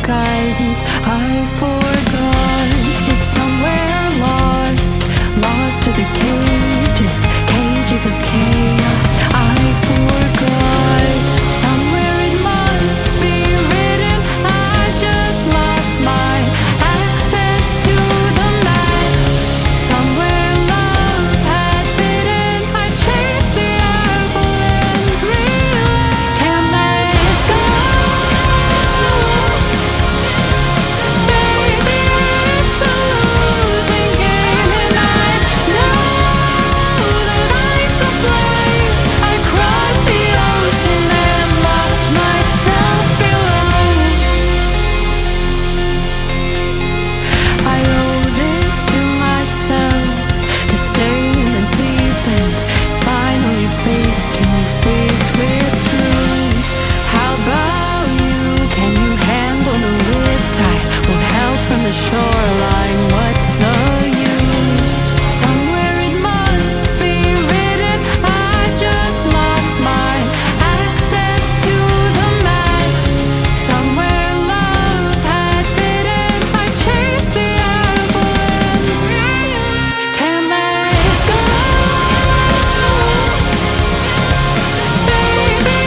guidance I forgot. It's somewhere lost, lost to the cages, cages of chaos I forgot. Somewhere it must be written, I just lost my access to the map. Somewhere love had bidden, I chased the apple and realized can't let go. Baby, it's a losing game, and I know that I'm to blame. I crossed the ocean and lost myself below. I owe this to myself, to stay in the deep end, finally face to face with truth. How about you? Can you handle the riptide? Won't help from the shoreline, what's the use? Somewhere it must be written, I just lost my access to the map. Somewhere love had bidden, I chased the apple and can't let go. Baby,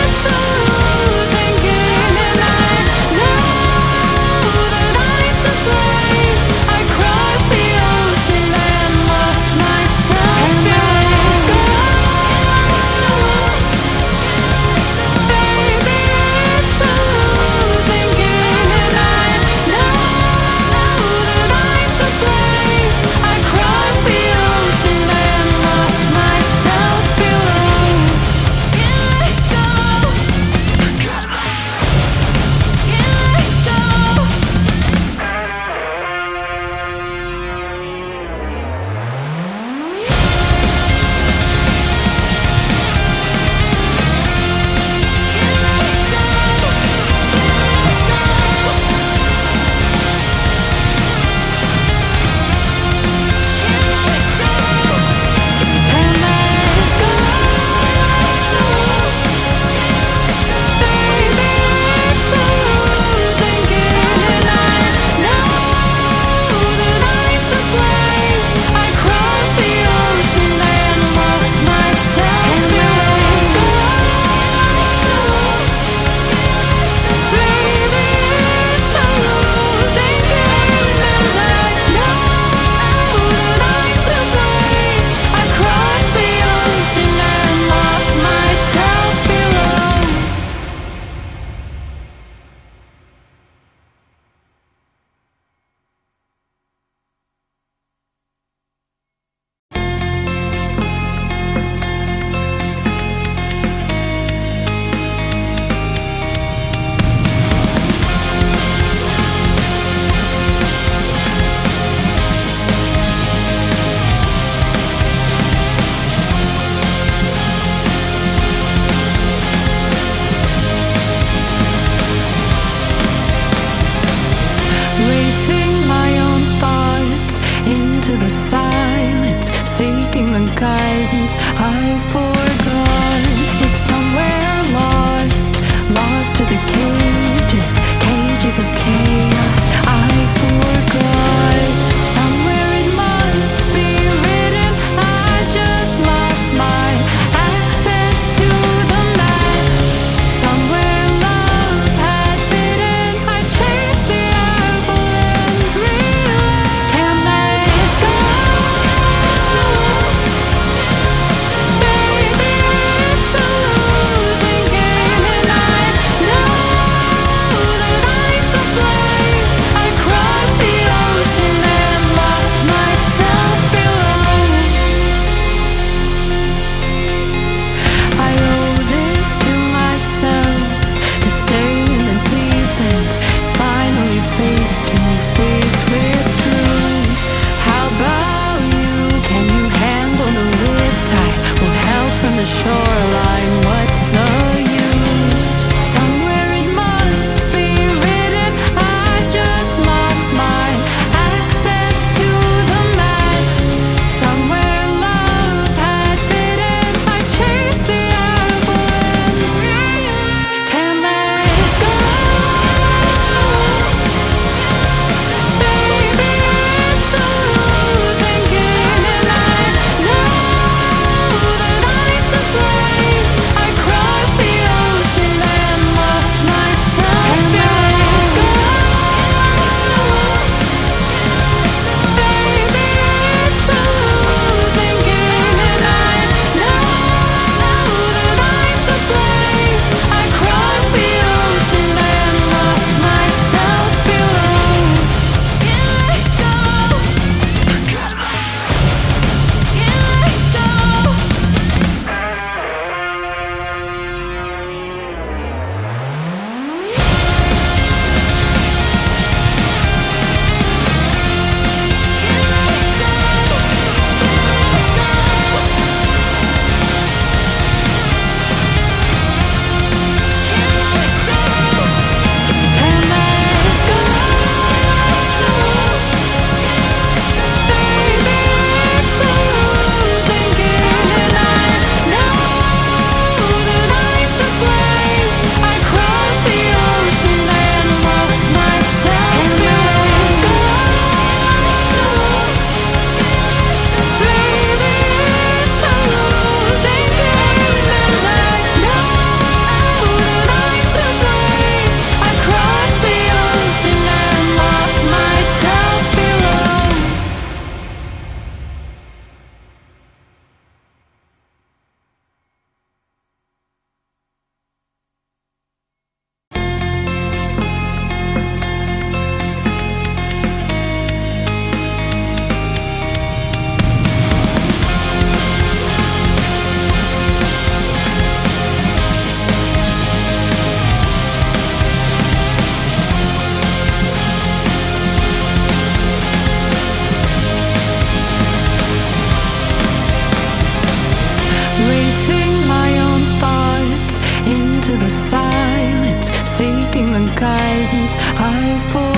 it's a losing game, and I know that I'm to blame. I crossed the ocean and lost myself below. Baby, it's a losing game, and I know that I'm to blame. I crossed the ocean and lost myself below. Can't let go. Can't let racing my own thoughts into the silence, seeking the guidance I forgot. It's somewhere lost, lost to the cages, cages of chaos I forgot. Somewhere it must be written, I just lost my access to the map. Somewhere love had bidden, I chased the apple and realized can't let go. guidance I fall